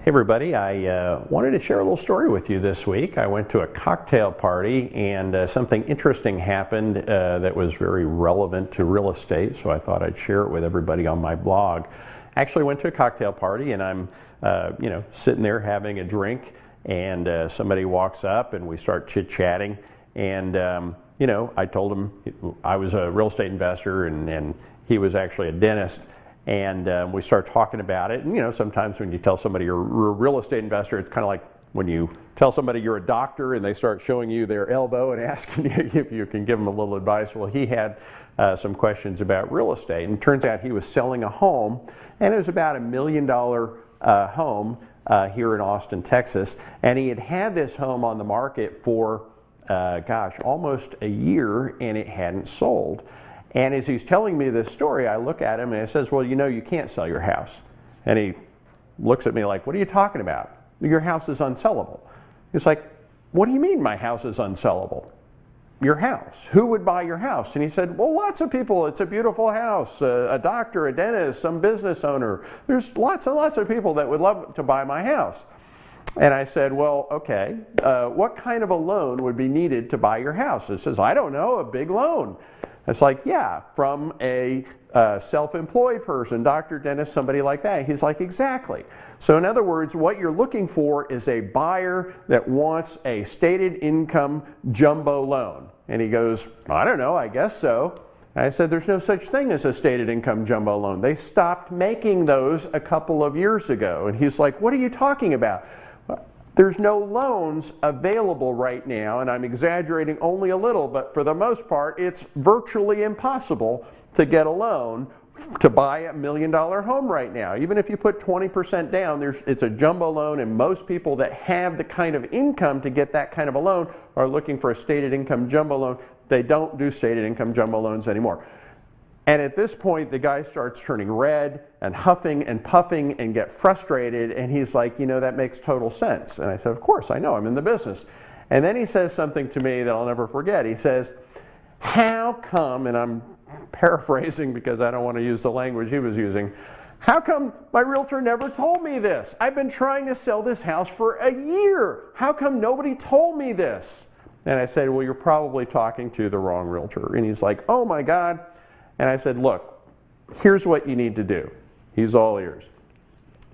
Hey everybody, I wanted to share a little story with you this week. I went to a cocktail party and something interesting happened that was very relevant to real estate, so I thought I'd share it with everybody on my blog. I actually went to a cocktail party and I'm sitting there having a drink, and somebody walks up and we start chit-chatting, and I told him I was a real estate investor and he was actually a dentist. And we start talking about it. And sometimes when you tell somebody you're a real estate investor, it's kind of like when you tell somebody you're a doctor and they start showing you their elbow and asking you if you can give them a little advice. Well, he had some questions about real estate, and it turns out he was selling a home, and it was about $1 million home here in Austin, Texas. And he had had this home on the market for, almost a year, and it hadn't sold. And as he's telling me this story, I look at him and I says, well, you can't sell your house. And he looks at me like, what are you talking about? Your house is unsellable. He's like, what do you mean my house is unsellable? Your house. Who would buy your house? And he said, well, lots of people. It's a beautiful house. A doctor, a dentist, some business owner. There's lots and lots of people that would love to buy my house. And I said, well, okay, what kind of a loan would be needed to buy your house? He says, I don't know, a big loan. It's like, yeah, from a self-employed person, doctor, dentist, somebody like that. He's like, exactly. So in other words, what you're looking for is a buyer that wants a stated income jumbo loan. And he goes, I don't know, I guess so. And I said, there's no such thing as a stated income jumbo loan. They stopped making those a couple of years ago. And he's like, what are you talking about? There's no loans available right now, and I'm exaggerating only a little, but for the most part, it's virtually impossible to get a loan to buy a $1 million home right now. Even if you put 20% down, it's a jumbo loan, and most people that have the kind of income to get that kind of a loan are looking for a stated income jumbo loan. They don't do stated income jumbo loans anymore. And at this point, the guy starts turning red and huffing and puffing and get frustrated, and he's like, that makes total sense. And I said, of course, I know, I'm in the business. And then he says something to me that I'll never forget. He says, how come, and I'm paraphrasing because I don't want to use the language he was using, how come my realtor never told me this? I've been trying to sell this house for a year. How come nobody told me this? And I said, well, you're probably talking to the wrong realtor. And he's like, oh my God. And I said, look, here's what you need to do. He's all ears.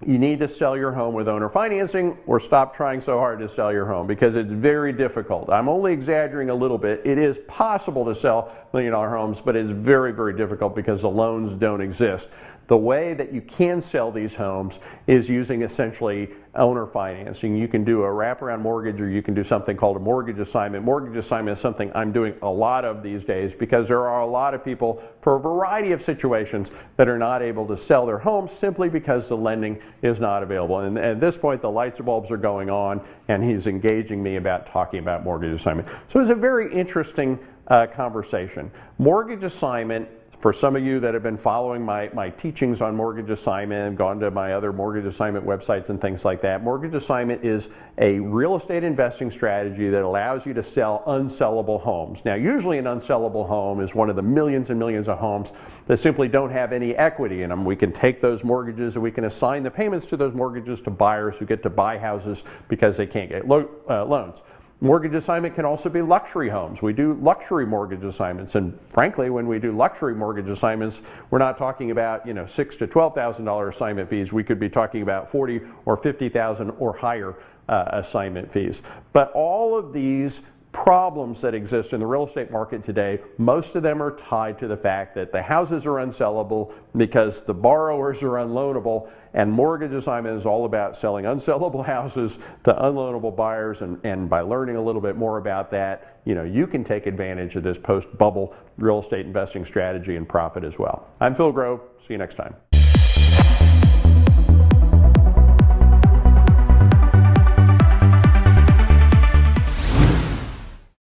You need to sell your home with owner financing, or stop trying so hard to sell your home, because it's very difficult. I'm only exaggerating a little bit. It is possible to sell $1 million homes, but it's very, very difficult because the loans don't exist. The way that you can sell these homes is using essentially owner financing. You can do a wraparound mortgage, or you can do something called a mortgage assignment. Mortgage assignment is something I'm doing a lot of these days because there are a lot of people, for a variety of situations, that are not able to sell their homes simply because the lending is not available. And at this point, the light bulbs are going on, and he's engaging me about talking about mortgage assignment. So it's a very interesting conversation. Mortgage assignment, for some of you that have been following my teachings on mortgage assignment, gone to my other mortgage assignment websites and things like that, mortgage assignment is a real estate investing strategy that allows you to sell unsellable homes. Now, usually an unsellable home is one of the millions and millions of homes that simply don't have any equity in them. We can take those mortgages and we can assign the payments to those mortgages to buyers who get to buy houses because they can't get loans. Mortgage assignment can also be luxury homes. We do luxury mortgage assignments, and frankly, when we do luxury mortgage assignments, we're not talking about $6,000 to $12,000 assignment fees. We could be talking about $40,000 or $50,000 or higher assignment fees. But all of these problems that exist in the real estate market today, most of them are tied to the fact that the houses are unsellable because the borrowers are unloanable, and mortgage assignment is all about selling unsellable houses to unloanable buyers, and by learning a little bit more about that, you can take advantage of this post-bubble real estate investing strategy and profit as well. I'm Phill Grove. See you next time.